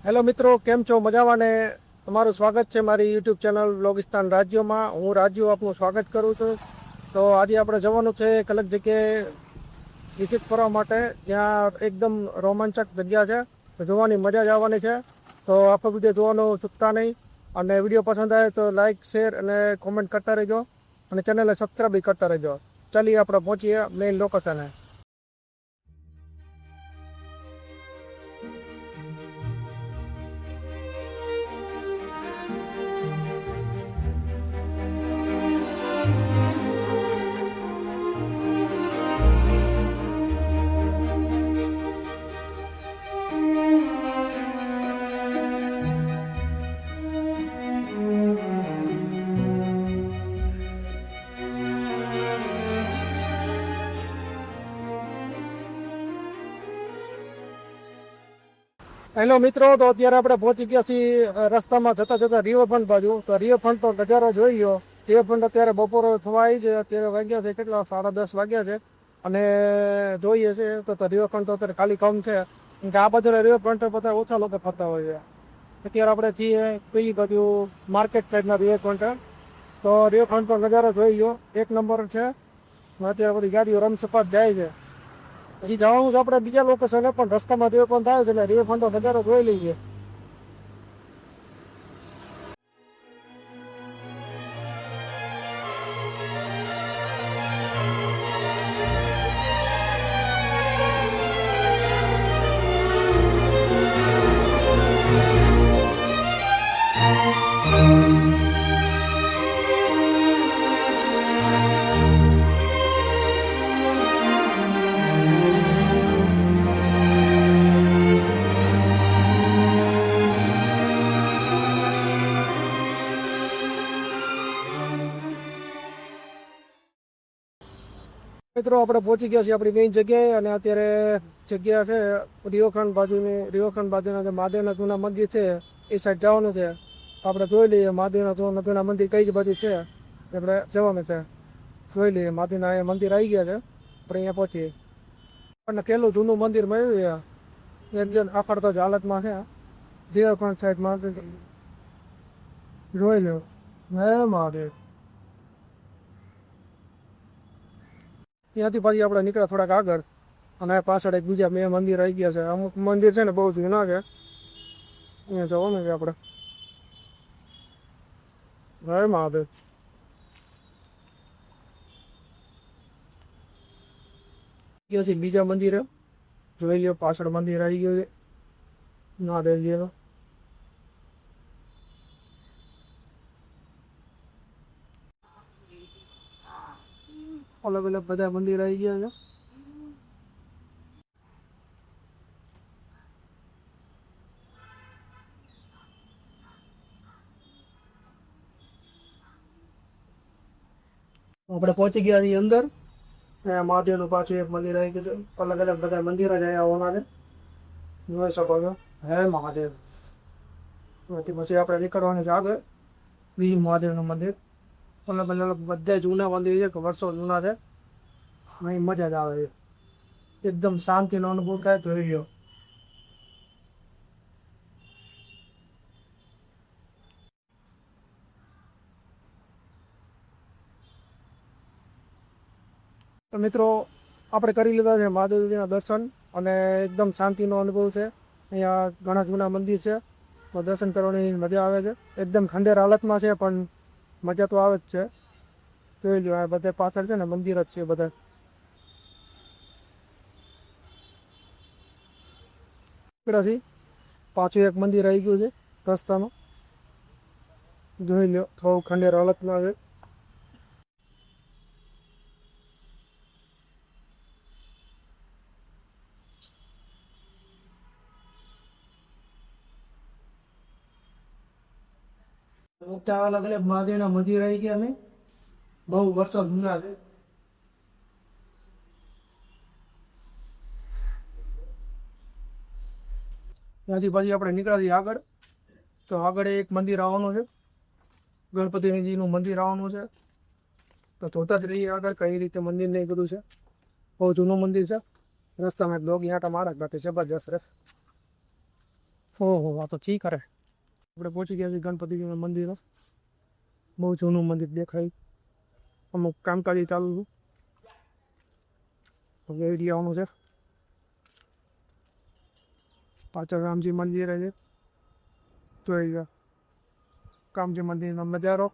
Hello મિત્રો, કેમ છો? મજામાં ને? તમારું સ્વાગત છે મારી યુટ્યુબ ચેનલ વ્લોગિસ્તાન રાજ્યોમાં. હું રાજ્યો આપનું સ્વાગત કરું છું. તો આજે આપણે જવાનું છે એક અલગ જગ્યાએ વિઝિટ કરવા માટે, જ્યાં એકદમ રોમાંચક જગ્યા છે. જોવાની મજા જ આવવાની છે. તો આખો વિડીયો જોવાનું ચૂકતા નહીં. અને વિડીયો પસંદ આવે તો લાઇક, શેર અને કોમેન્ટ કરતા રહેજો. અને ચેનલને સબસ્ક્રાઈબ કરતા રહેજો. ચાલીએ આપણે પહોંચીએ મેઇન લોકેશને. હેલો મિત્રો, તો અત્યારે આપણે પહોંચી ગયા છીએ રસ્તામાં જતા જતા રિવરફ્રન્ટ બાજુ. તો રિવરફ્રન્ટ તો નજારો જોઈ ગયો. રિવરફ્રન્ટ અત્યારે બપોરે થવા આવી છે. અત્યારે વાગ્યા છે કેટલા? 10:30 વાગ્યા છે. અને જોઈએ છે તો રિવરફ્રન્ટ તો અત્યારે ખાલી કમ છે. કેમ કે આ બાજુ રિવરફ્રન્ટ બધા ઓછા લોકો ફરતા હોય છે. અત્યારે આપણે છીએ પેલી બાજુ માર્કેટ સાઈડના રિવરફ્રન્ટ. તો રિવરફ્રન્ટ તો નજારો જોઈ ગયો, એક નંબર છે. અત્યારે બધી ગાડીઓ રમસપાટ જાય છે. હજી જવાનું છે આપણે બીજા લોકેશને, પણ રસ્તામાં રિવરફ્રન્ટ આવે છે એટલે રિવરફ્રન્ટનો નજારો જોઈ લઈએ. મિત્રો, આપણે પહોંચી ગયા છીએ આપણી મેઇન જગ્યાએ. અને અત્યારે જગ્યા છે રિવરફ્રન્ટ બાજુના જે મહાદેવના જૂના મંદિર છે એ સાઈડ જવાનું છે. આપણે જોઈ લઈએ મહાદેવના જૂના મંદિર કઈ જ બાજુ છે. આપણે જવાનું છે, જોઈ લઈએ. મહાદેવના એ મંદિર આવી ગયા છે. આપણે અહીંયા પહોંચીએ. આપણને પેલું જૂનું મંદિર મળ્યું છે, એકદમ આફડતો જ હાલતમાં છે. રિવરફ્રન્ટ સાઈડમાં જોઈ લો. હે મહાદેવ. ત્યાંથી પછી આપણે નીકળ્યા થોડાક આગળ, અને પાછળ એક બીજા બે મંદિર આવી ગયા છે. અમુક મંદિર છે ને બહુ જૂના છે. અહીંયા જવાનું છે આપણે. જય મહાદેવ. ગયા છે બીજા મંદિરે, જોઈ લો. પાછળ મંદિર આવી ગયું છે મહાદેવજીનું. અલગ અલગ બધા મંદિર આવી ગયા છે. આપણે પહોંચી ગયા છીએ અંદર. મહાદેવનું પાછું એક મંદિર આવી ગયું. અલગ અલગ બધા મંદિર જ અહીંયા આવવાના છે, જોઈ શકો છો. હે મહાદેવ. એમાંથી પછી આપણે નીકળવાનું છે આગળ. બીજું મહાદેવનું મંદિર. અલગ અલગ બધા જૂના મંદિર છે કે વર્ષો જૂના છે. અહીં મજા જ આવે છે. એકદમ શાંતિનો અનુભવ થાય. જોઈ લો. તો મિત્રો, આપણે કરી લીધા છે મહાદેવજીના દર્શન, અને એકદમ શાંતિનો અનુભવ છે. અહીંયા ઘણા જૂના મંદિર છે, તો દર્શન કરવાની મજા આવે છે. એકદમ ખંડેર હાલતમાં છે, પણ મજા તો આવે જ છે. જોઈ લો, આ બધા પાછળ છે ને મંદિર જ છે બધા. પાછું એક મંદિર આવી ગયું છે રસ્તામાં, જોઈ લો. થોડું ખંડેર હાલતમાં છે. ત્યાં અલગ અલગ મહાદેવના મંદિર આવી ગયા. અમે બહુ વર્ષો જૂના છે. ત્યાંથી પછી આપણે નીકળ્યા છીએ આગળ. તો આગળ એક મંદિર આવવાનું છે, ગણપતિજીનું મંદિર આવવાનું છે. તો જોતા જ રહીએ આગળ કઈ રીતે મંદિર ને એ બધું છે. બહુ જૂનું મંદિર છે. રસ્તામાં એક ડોગી આંટા મારે બાકી જબરજસ્ત રહે. ઓહો આ તો ચી કરે. આપણે પહોંચી ગયા છીએ ગણપતિજીના મંદિરે. બહુ જૂનું મંદિર દેખાય. અમુક કામકાજી ચાલુ છે. એરિયાનું છે. પાછળ રામજી મંદિર છે. જોઈ લો રામજી મંદિરનો નજારો.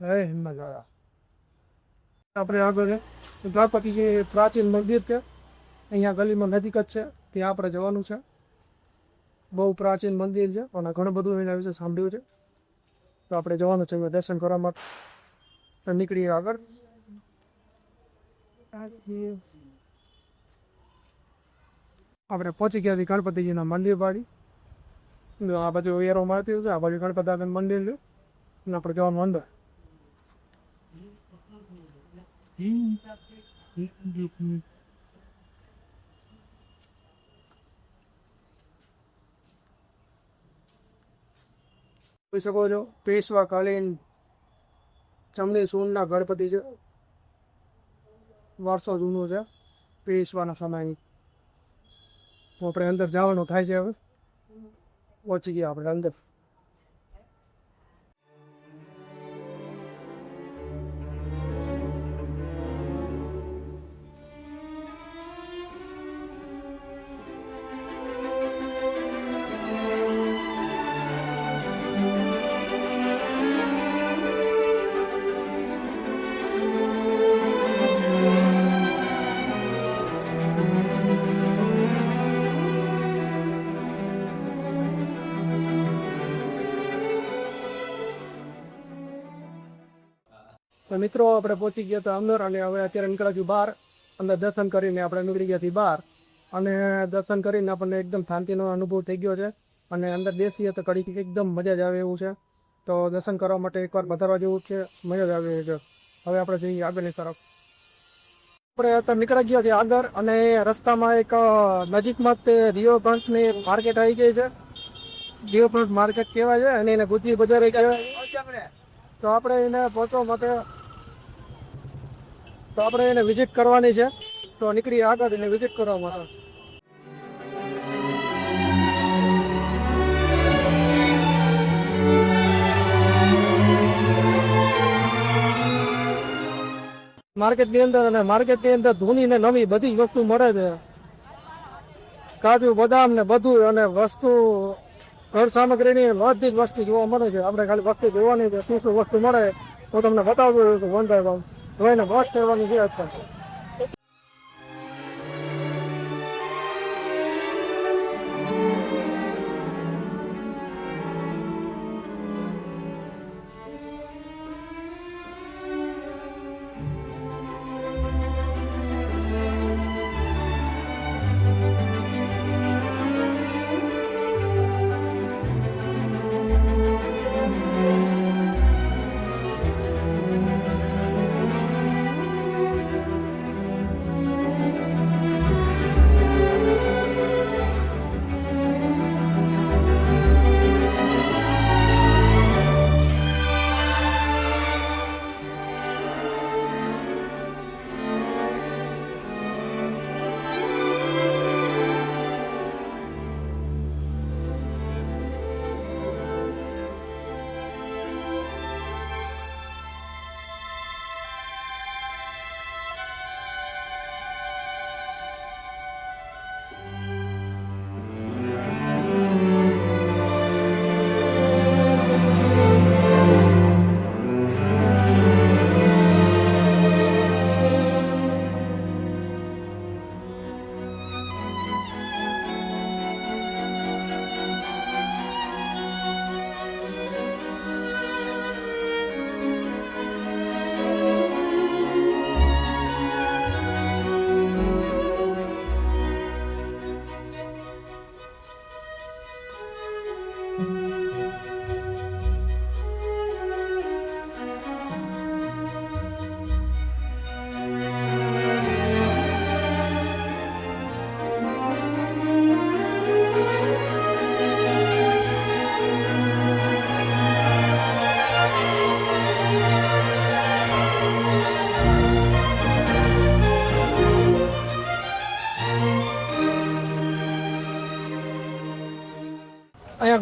નજારા આપણે આગળ ગણપતિજી પ્રાચીન મંદિર છે. અહીંયા ગલીમાં નજીક જ છે. ત્યાં આપણે જવાનું છે. બહુ પ્રાચીન મંદિર છે અને ઘણું બધું એના વિશે સાંભળ્યું છે. તો આપણે જવાનું છે દર્શન કરવા માટે. નીકળીએ આગળ. આપણે પહોંચી ગયા છીએ ગણપતિજીના મંદિર બાજુ. આ બાજુ એરો મારતી હશે. આ બાજુ ગણપતિ દાદાનું મંદિર છે અને આપણે જવાનું અંદર. જોઈ શકો છો પેશવા કાલીન ચમની સૂનના ગણપતિ છે. વર્ષો જૂનું છે. પેશવાના સમયની. તો આપણે અંદર જવાનું થાય છે. હવે પહોંચી ગયા આપણે અંદર. તો મિત્રો આપણે પહોંચી ગયા હતા અંદર અને હવે અત્યારે નીકળ્યા છું બહાર. અંદર દર્શન કરીને આપણે નીકળી ગયા હતી બહાર અને દર્શન કરીને આપણને એકદમ શાંતિનો અનુભવ થઈ ગયો છે. અને અંદર બેસીએ તો ઘડીક એકદમ મજા જ આવે એવું છે. તો દર્શન કરવા માટે એકવાર પધારવા જેવું છે. મજા જ આવે એવું છે. હવે આપણે જઈએ આગળની તરફ. આપણે અત્યારે નીકળી ગયા છીએ આગળ અને રસ્તામાં એક નજીકમાં તે રિવરફ્રન્ટની માર્કેટ આવી ગઈ છે. રિવરફ્રન્ટ માર્કેટ કહેવાય છે અને એને ગુજરી બજાર કહેવાય. તો આપણે એને પહોંચવા માટે એને વિઝિટ કરવાની છે. તો નીકળી આગળ એને વિઝિટ કરવા માટે. માર્કેટની અંદર જૂની ને નવી બધી જ વસ્તુ મળે છે. કાજુ બદામ ને બધું અને વસ્તુ ઘર સામગ્રીની બધી જ વસ્તુ જોવા મળે છે. આપણે ખાલી વસ્તુ જોવાની છે. શું શું વસ્તુ મળે તો તમને બતાવવું છું વન બાય વન. જોઈને બસ કરવાની છે અત્યારે.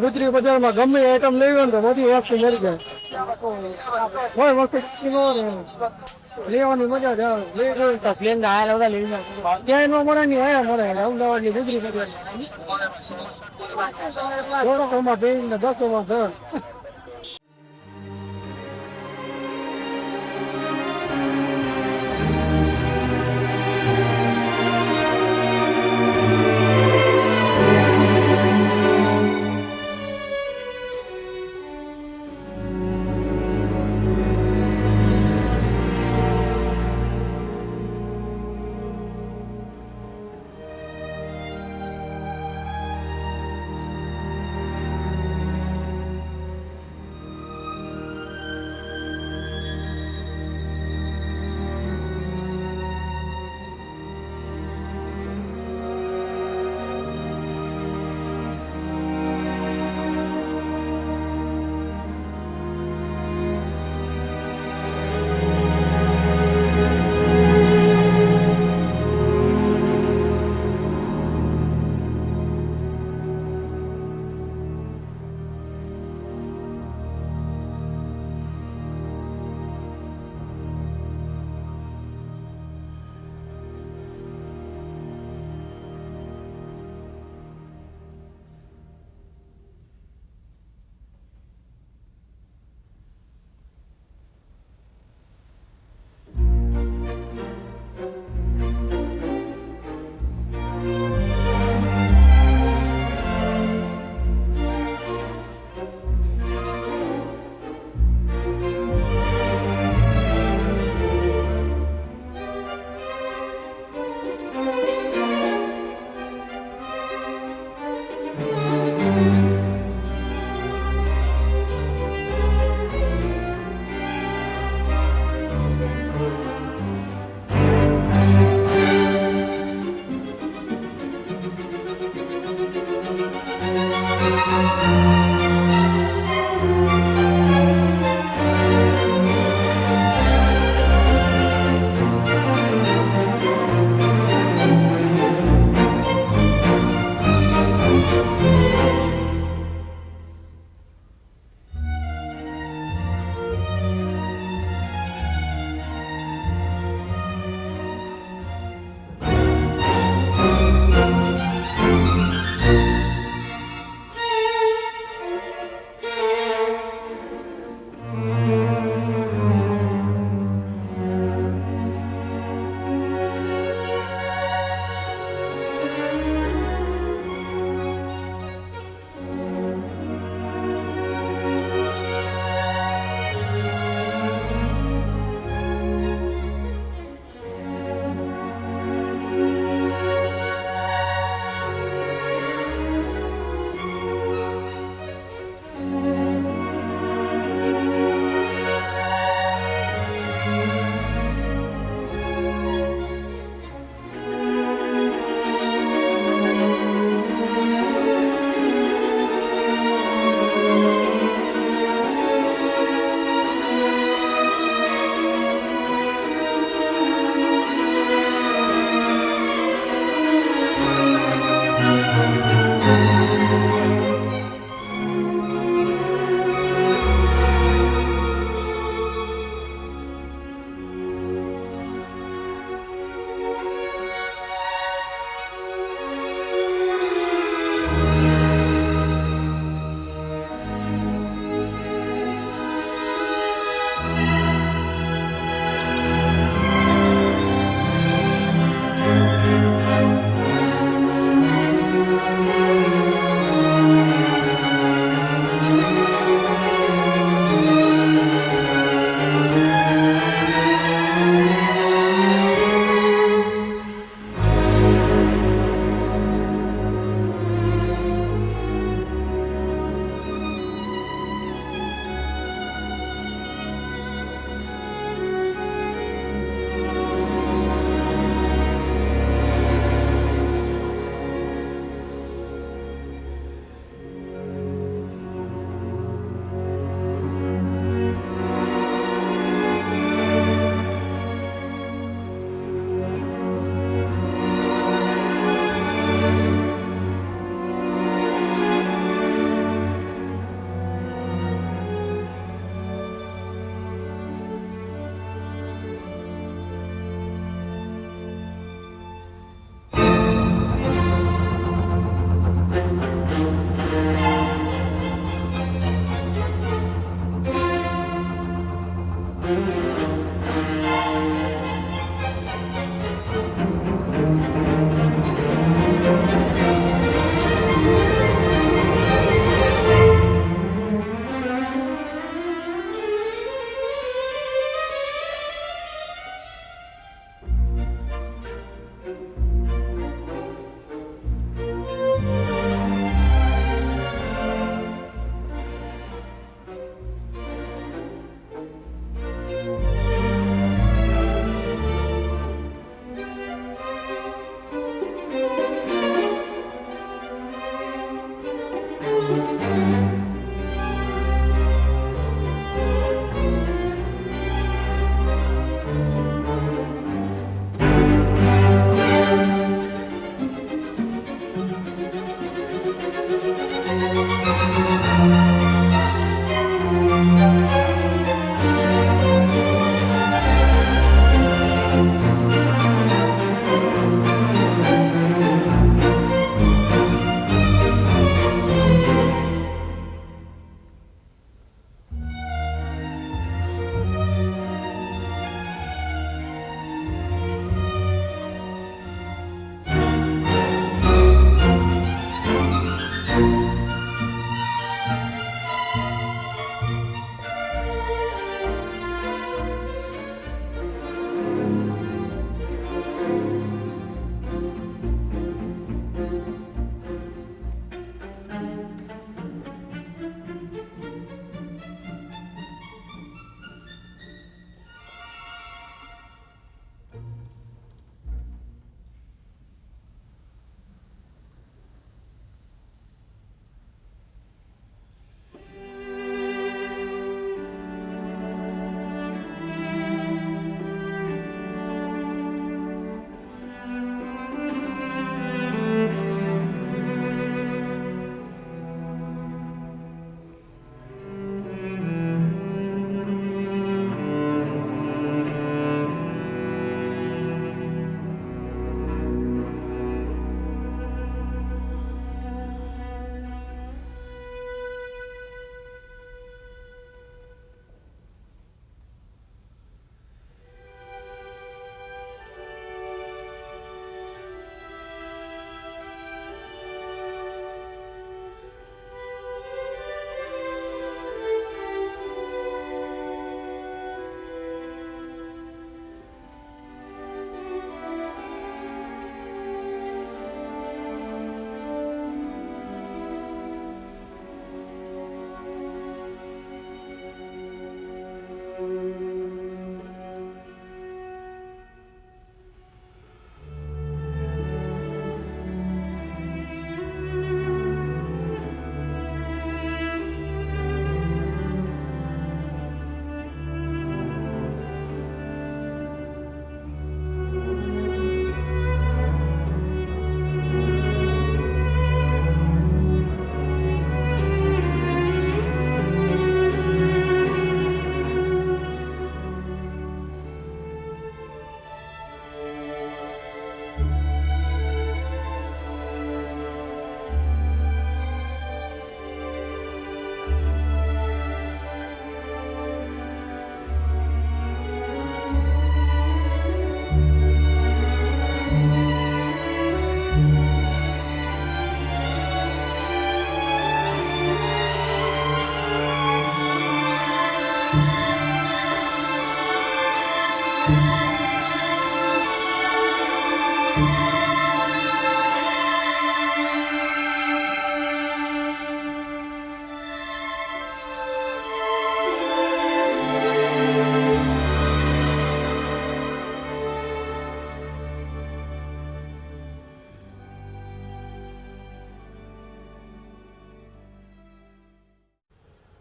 ગુજરી બજારમાં ગમે આઈટમ લેવી હોય ને તો બધી વસ્તુ મળી જાય. કોઈ વસ્તુ ન રહે. લેવાની મજા જ આવે. ક્યાંય ન મળે ને આયા મળે અમદાવાદની ગુજરી બજાર 1600માં ને 200માં ધર.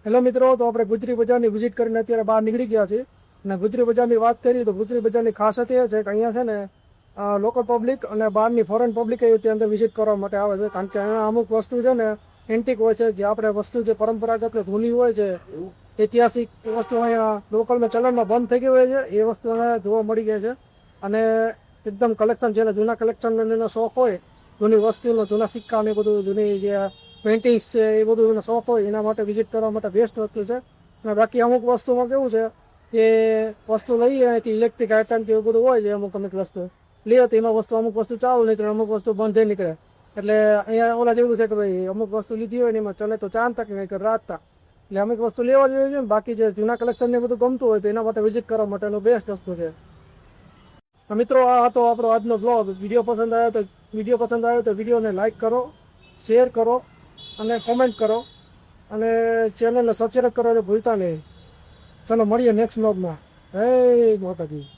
હેલો મિત્રો, તો આપણે ગુજરી બજારની વિઝિટ કરીને અત્યારે બહાર નીકળી ગયા છીએ. અને ગુજરી બજારની વાત કરીએ તો ગુજરી બજારની ખાસિયત એ છે કે અહીંયા છે ને લોકલ પબ્લિક અને બહારની ફોરેન પબ્લિક એ ત્યાં અંદર વિઝિટ કરવા માટે આવે છે. કારણ કે અહીંયા અમુક વસ્તુ છે ને એન્ટિક હોય છે, જે આપણે વસ્તુ જે પરંપરાગત જૂની હોય છે, ઐતિહાસિક વસ્તુ અહીંયા લોકલમાં ચલણમાં બંધ થઈ ગઈ હોય છે, એ વસ્તુ અહીંયા જોવા મળી જાય છે. અને એકદમ કલેક્શન, જેને જૂના કલેક્શનનો શોખ હોય, જૂની વસ્તુનો, જૂના સિક્કા ને બધું, જૂની જે પેઇન્ટિંગ્સ છે એ બધું એનો શોખ હોય, એના માટે વિઝિટ કરવા માટે બેસ્ટ વસ્તુ છે. અને બાકી અમુક વસ્તુમાં કેવું છે કે વસ્તુ લઈએ અહીંથી ઇલેક્ટ્રિક આઇટમ કે એવું બધું હોય છે, અમુક વસ્તુ લઈએ તો એમાં વસ્તુ અમુક વસ્તુ ચાલુ નીકળે, અમુક વસ્તુ બંધ નીકળે. એટલે અહીંયા ઓલા જેવું છે કે ભાઈ અમુક વસ્તુ લીધી હોય ને એમાં ચલે તો ચાંદ તક નહીં કે રાત તક. એટલે અમુક વસ્તુ લેવા જોઈએ છે. બાકી જે જૂના કલેક્શન ને બધું ગમતું હોય તો એના માટે વિઝિટ કરવા માટેનો બેસ્ટ વસ્તુ છે. તો મિત્રો, આ હતો આપણો આજનો બ્લોગ. વિડીયો પસંદ આવ્યો તો વિડીયોને લાઇક કરો, શેર કરો અને કોમેન્ટ કરો, અને ચેનલને સબસ્ક્રાઈબ કરવાનું ભૂલતા નહીં. ચાલો મળીએ નેક્સ્ટ બ્લોગમાં. જય માતાજી.